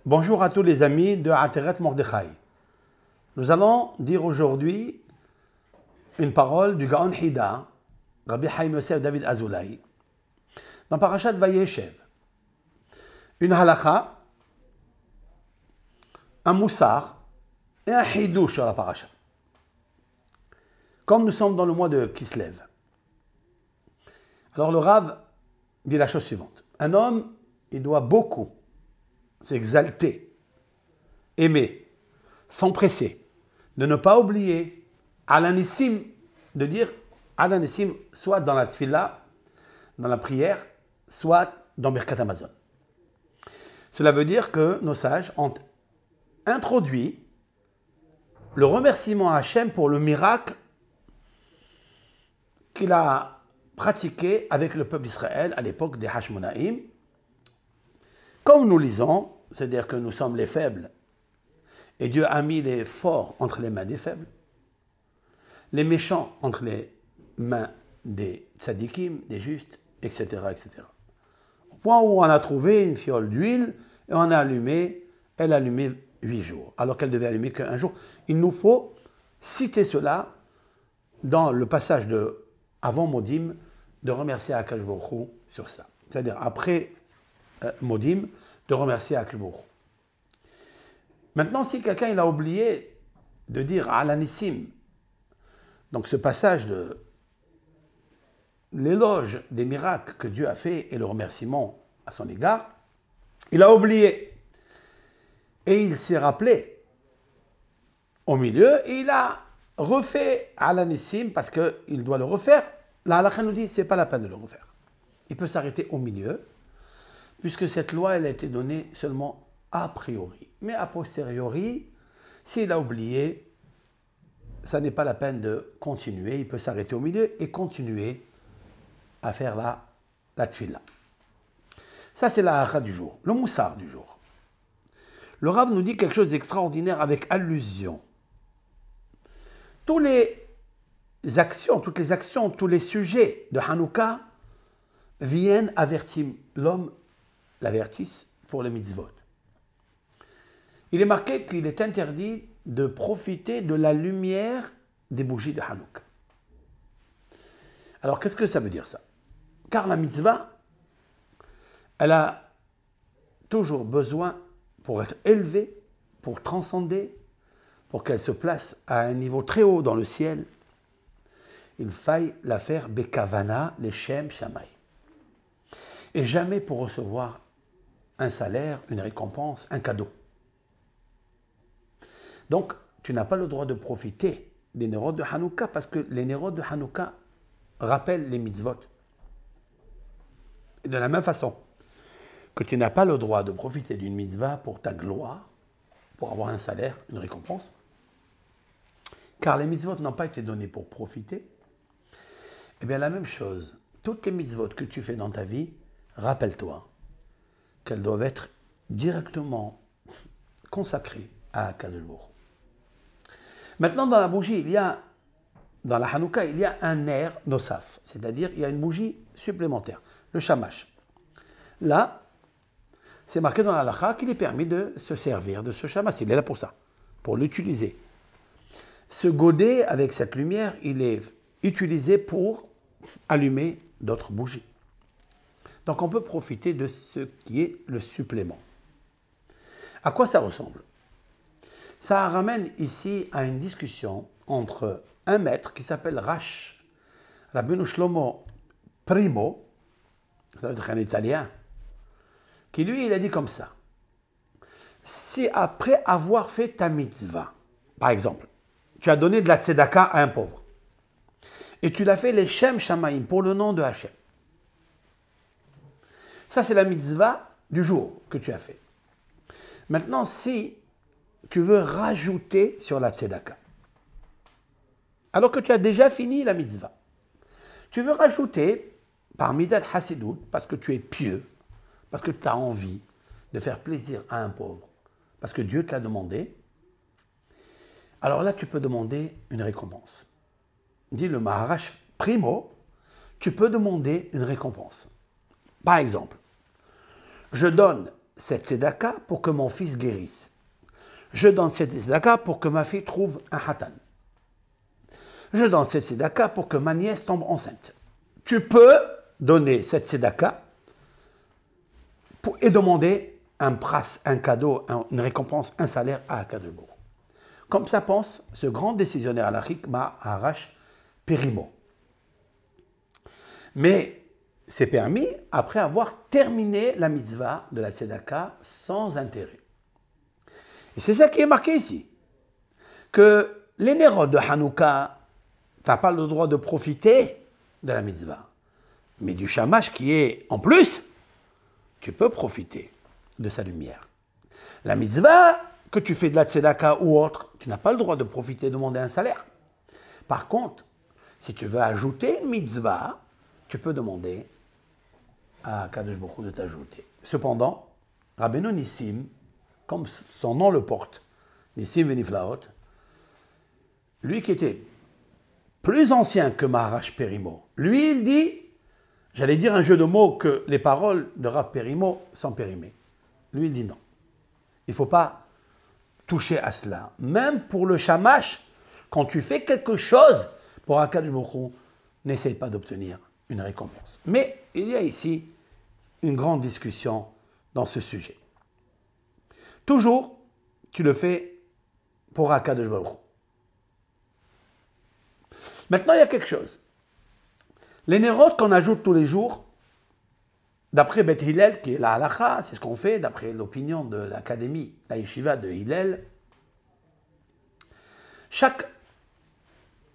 Bonjour à tous les amis de Ateret Mordechai. Nous allons dire aujourd'hui une parole du Gaon Hida, Rabbi Chaim Yosef David Azoulay, dans Parashat Vayeshev. Une halakha, un moussar et un hidouch sur la parasha. Comme nous sommes dans le mois de Kislev. Alors le Rav dit la chose suivante. Un homme, il doit beaucoup s'exalter, aimer, s'empresser, de ne pas oublier Alanissim, de dire Alanissim soit dans la tfila, dans la prière, soit dans Birkat Hamazon. Cela veut dire que nos sages ont introduit le remerciement à Hachem pour le miracle qu'il a pratiqué avec le peuple d'Israël à l'époque des Hashmonaïm. Comme nous lisons, c'est-à-dire que nous sommes les faibles, et Dieu a mis les forts entre les mains des faibles, les méchants entre les mains des tzadikim, des justes, etc., etc. Au point où on a trouvé une fiole d'huile, et on a allumé, elle a allumé 8 jours, alors qu'elle devait allumer qu'un jour. Il nous faut citer cela dans le passage de avant Modim, de remercier Akash Baruch Hu sur ça. C'est-à-dire après Modim, de remercier Akash Baruch Hu. Maintenant, si quelqu'un il a oublié de dire Alanissim, donc ce passage de l'éloge des miracles que Dieu a fait et le remerciement à son égard, il a oublié. Et il s'est rappelé au milieu et il a refait Alanissim parce qu'il doit le refaire. La halakha nous dit que ce n'est pas la peine de le refaire. Il peut s'arrêter au milieu, puisque cette loi elle a été donnée seulement a priori. Mais a posteriori, s'il a oublié, ça n'est pas la peine de continuer. Il peut s'arrêter au milieu et continuer à faire la tfila. Ça, c'est la halakha du jour. Le moussar du jour. Le Rav nous dit quelque chose d'extraordinaire avec allusion. Toutes les actions, tous les sujets de Hanouka viennent avertir l'homme, l'avertissent pour les mitzvot. Il est marqué qu'il est interdit de profiter de la lumière des bougies de Hanouka. Alors, qu'est-ce que ça veut dire ça? Car la mitzvah, elle a toujours besoin, pour être élevée, pour transcender, pour qu'elle se place à un niveau très haut dans le ciel, il faille la faire bekavana, leshem shamay. Et jamais pour recevoir un salaire, une récompense, un cadeau. Donc, tu n'as pas le droit de profiter des nérods de Hanouka parce que les nérods de Hanouka rappellent les mitzvot. Et de la même façon que tu n'as pas le droit de profiter d'une mitzvah pour ta gloire, pour avoir un salaire, une récompense, car les mitzvot n'ont pas été donnés pour profiter, eh bien la même chose, toutes les mitzvot que tu fais dans ta vie, rappelle-toi qu'elles doivent être directement consacrées à Akadosh Baruch Hu. Maintenant, dans la bougie, dans la Hanouka, il y a un ner nosaf, c'est-à-dire il y a une bougie supplémentaire, le shamash. Là, c'est marqué dans la halakha qu'il est permis de se servir de ce shamash, il est là pour ça, pour l'utiliser. Ce godet avec cette lumière, il est utilisé pour allumer d'autres bougies. Donc on peut profiter de ce qui est le supplément. À quoi ça ressemble? Ça ramène ici à une discussion entre un maître qui s'appelle Rash, Rabbeinu Shlomo Primo, ça veut dire un Italien, qui lui, il a dit comme ça. Si après avoir fait ta mitzvah, par exemple, tu as donné de la tzedaka à un pauvre, et tu l'as fait les Shem Shamaim pour le nom de Hachem. Ça, c'est la mitzvah du jour que tu as fait. Maintenant, si tu veux rajouter sur la tzedaka, alors que tu as déjà fini la mitzvah, tu veux rajouter par midat hasidut, parce que tu es pieux, parce que tu as envie de faire plaisir à un pauvre, parce que Dieu te l'a demandé, alors là, tu peux demander une récompense. Dit le Maharash Primo, tu peux demander une récompense. Par exemple, je donne cette tzedaka pour que mon fils guérisse. Je donne cette tzedaka pour que ma fille trouve un hatan. Je donne cette tzedaka pour que ma nièce tombe enceinte. Tu peux donner cette tzedaka et demander un pras, un cadeau, une récompense, un salaire à Akadosh Baruch Hu. Comme ça pense ce grand décisionnaire halachique Maharash Perimo. Mais c'est permis après avoir terminé la mitzvah de la tzedaka sans intérêt. Et c'est ça qui est marqué ici. Que les nérodes de Hanouka, tu n'as pas le droit de profiter de la mitzvah. Mais du shamash qui est en plus, tu peux profiter de sa lumière. La mitzvah, que tu fais de la tzedaka ou autre, tu n'as pas le droit de profiter, de demander un salaire. Par contre, si tu veux ajouter une mitzvah, tu peux demander à Kadosh Baruch Hu de t'ajouter. Cependant, Rabbeinu Nissim, comme son nom le porte, Nissim Veniflaot, lui qui était plus ancien que Maharash Perimo, lui il dit, j'allais dire un jeu de mots que les paroles de Rav Perimo sont périmées. Lui il dit non. Il ne faut pas toucher à cela. Même pour le shamash, quand tu fais quelque chose pour Akadosh Baruch Hu, n'essaye pas d'obtenir une récompense. Mais il y a ici une grande discussion dans ce sujet. Toujours, tu le fais pour Akadosh Baruch Hu. Maintenant, il y a quelque chose. Les nérodes qu'on ajoute tous les jours, d'après Beth Hillel, qui est la halacha, c'est ce qu'on fait, d'après l'opinion de l'académie, la yeshiva de Hillel, chaque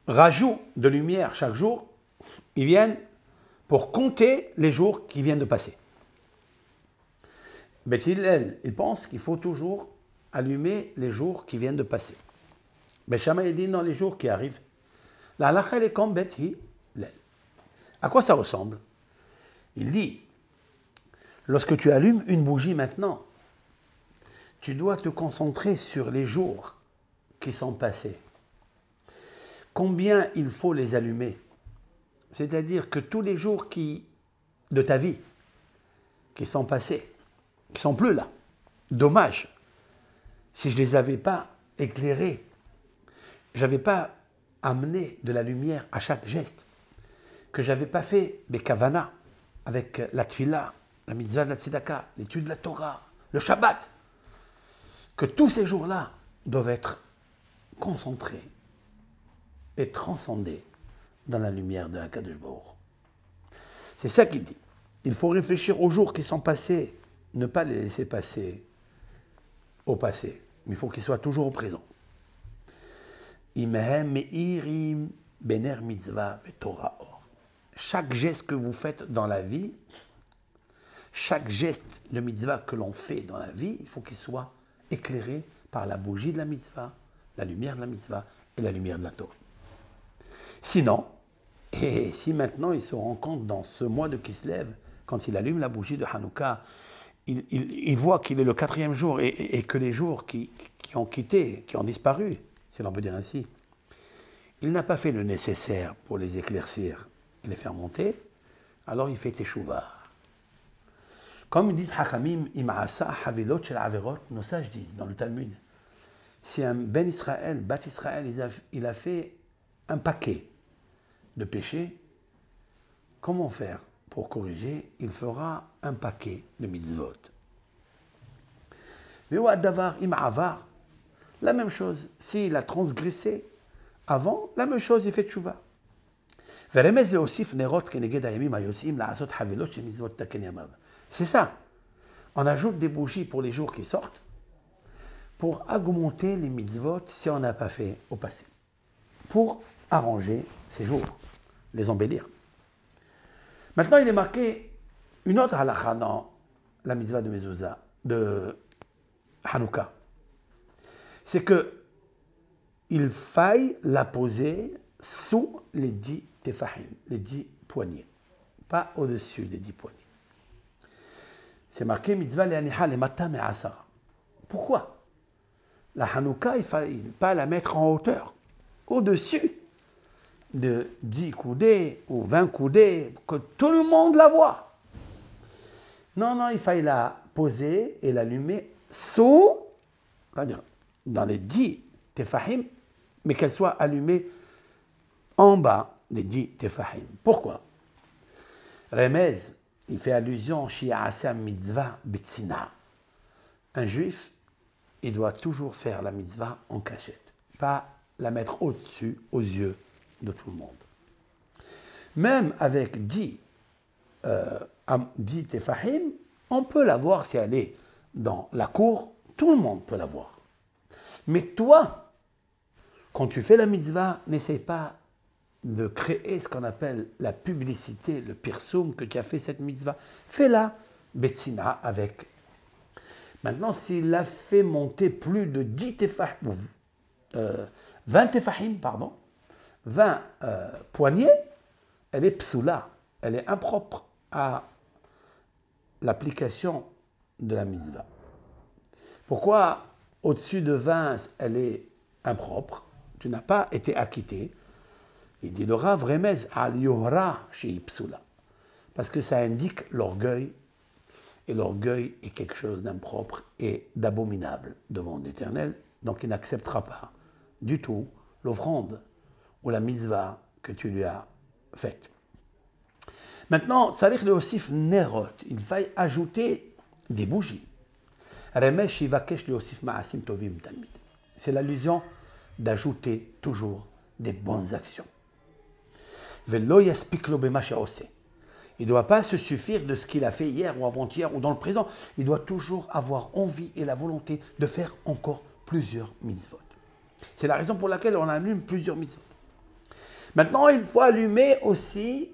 rajout de lumière chaque jour, ils viennent pour compter les jours qui viennent de passer. Beth Hillel, il pense qu'il faut toujours allumer les jours qui viennent de passer. Beth Shammai dit non, les jours qui arrivent. La halakha, elle est comme Beth Hillel. À quoi ça ressemble? Il dit, lorsque tu allumes une bougie maintenant, tu dois te concentrer sur les jours qui sont passés. Combien il faut les allumer? C'est-à-dire que tous les jours de ta vie qui sont passés, qui ne sont plus là, dommage, si je ne les avais pas éclairés, je n'avais pas amené de la lumière à chaque geste, que je n'avais pas fait des kavanas avec la tfila, la mitzvah de la tzedaka, l'étude de la Torah, le Shabbat, que tous ces jours-là doivent être concentrés et transcendés dans la lumière de Akadosh Baruch Hu. C'est ça qu'il dit. Il faut réfléchir aux jours qui sont passés, ne pas les laisser passer au passé, mais il faut qu'ils soient toujours au présent. Imehem meirim bener mitzvah veTorah or. Chaque geste que vous faites dans la vie, chaque geste de mitzvah que l'on fait dans la vie, il faut qu'il soit éclairé par la bougie de la mitzvah, la lumière de la mitzvah et la lumière de la Torah. Sinon, et si maintenant il se rend compte dans ce mois de Kislev, quand il allume la bougie de Hanouka, il voit qu'il est le 4e jour et que les jours qui ont quitté, qui ont disparu, si l'on peut dire ainsi, il n'a pas fait le nécessaire pour les éclaircir et les faire monter, alors il fait teshuva. Comme ils disent Hachamim, Ima'asa, Havilot shel Averot, nos sages disent dans le Talmud, si un Ben Israël, Bat Israël, il a fait un paquet de péchés, comment faire pour corriger? Il fera un paquet de mitzvot. Mais ou davar ima'avar, la même chose. S'il a transgressé avant, la même chose, il fait tchouva. C'est ça. On ajoute des bougies pour les jours qui sortent pour augmenter les mitzvot si on n'a pas fait au passé. Pour arranger ces jours, les embellir. Maintenant, il est marqué une autre halakha dans la mitzvah de Mezouza, de Hanouka. C'est que il faille la poser sous les 10 tefahim, les 10 poignées, pas au-dessus des 10 poignées. C'est marqué mitzvah le'aniha lemata me'asara. Pourquoi? La Hanouka, il ne fallait pas la mettre en hauteur, au-dessus de 10 coudées ou 20 coudées, que tout le monde la voit. Non, il fallait la poser et l'allumer sous, c'est-à-dire dans les 10 tefahim, mais qu'elle soit allumée en bas des 10 tefahim. Pourquoi? Remez, il fait allusion à mitzvah bitsina. Un juif, il doit toujours faire la mitzvah en cachette, pas la mettre au-dessus, aux yeux de tout le monde. Même avec 10 tefahim, on peut la voir si elle est dans la cour, tout le monde peut la voir. Mais toi, quand tu fais la mitzvah, n'essaie pas de créer ce qu'on appelle la publicité, le pirsum que tu as fait cette mitzvah. Fais-la betsina avec. Maintenant, s'il a fait monter plus de 10 tefahim, 20 tefahim, pardon, 20 poignées, elle est psoula, elle est impropre à l'application de la mitzvah. Pourquoi au-dessus de 20, elle est impropre? Tu n'as pas été acquitté. Il dit le Rav Remez al yohra chez psoula, parce que ça indique l'orgueil, et l'orgueil est quelque chose d'impropre et d'abominable devant l'Éternel, donc il n'acceptera pas du tout l'offrande ou la mitzvah que tu lui as faite. Maintenant, Tzarich le Osif Nerot, il va ajouter des bougies. Remez Shivakesh le Osif Ma'asim Tovim Talmid. C'est l'allusion d'ajouter toujours des bonnes actions. Velo yaspik lo bema she'oseh. Il ne doit pas se suffire de ce qu'il a fait hier ou avant-hier ou dans le présent. Il doit toujours avoir envie et la volonté de faire encore plusieurs mitzvot. C'est la raison pour laquelle on allume plusieurs mitzvot. Maintenant, il faut allumer aussi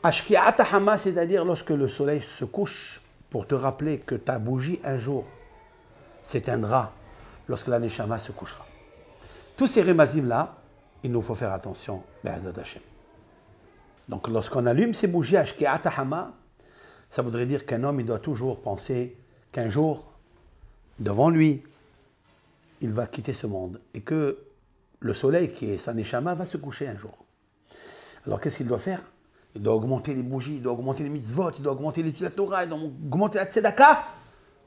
Ashki'at hama, c'est-à-dire lorsque le soleil se couche, pour te rappeler que ta bougie un jour s'éteindra lorsque la neshama se couchera. Tous ces remazim-là, il nous faut faire attention, Be'ezat Hashem. Donc lorsqu'on allume ces bougies Ashki'at hama, ça voudrait dire qu'un homme il doit toujours penser qu'un jour, devant lui, il va quitter ce monde et que le soleil qui est sa neshama va se coucher un jour. Alors qu'est-ce qu'il doit faire? Il doit augmenter les bougies, il doit augmenter les mitzvot, il doit augmenter l'étude de la Torah, il doit augmenter la tzedaka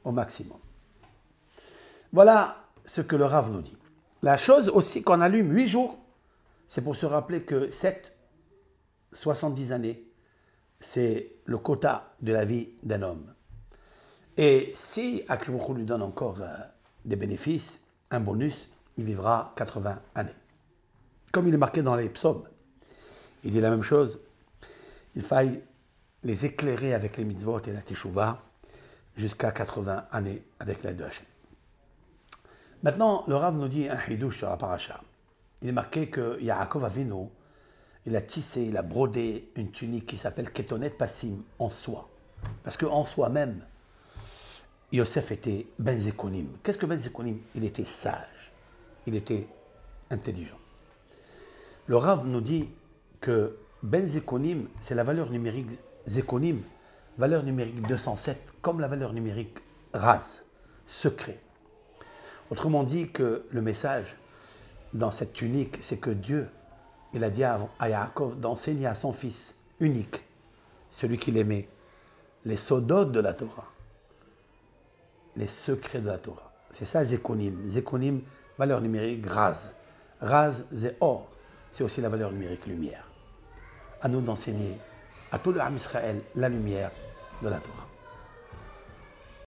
au maximum. Voilà ce que le Rav nous dit. La chose aussi qu'on allume 8 jours, c'est pour se rappeler que 70 années, c'est le quota de la vie d'un homme. Et si Akhlou lui donne encore des bénéfices, un bonus, il vivra 80 années. Comme il est marqué dans les psaumes, il dit la même chose. Il faille les éclairer avec les mitzvot et la teshuva jusqu'à 80 années avec l'aide de Hachem. Maintenant, le Rav nous dit un hidouche sur la paracha. Il est marqué que Yaakov Avinu, il a tissé, il a brodé une tunique qui s'appelle Ketonet Passim en soie. Parce qu'en soi-même, Yosef était Ben Zekonim. Qu'est-ce que Ben Zekonim? Il était sage, il était intelligent. Le Rav nous dit que Ben Zekonim, c'est la valeur numérique Zekonim, valeur numérique 207, comme la valeur numérique Raz, secret. Autrement dit que le message dans cette tunique, c'est que Dieu, il a dit à Yaakov d'enseigner à son fils unique, celui qu'il aimait, les sodot de la Torah, les secrets de la Torah. C'est ça Zekonim. Zekonim, valeur numérique Raz. Raz, c'est or. C'est aussi la valeur numérique lumière. À nous d'enseigner à tout le Ham Israël la lumière de la Torah.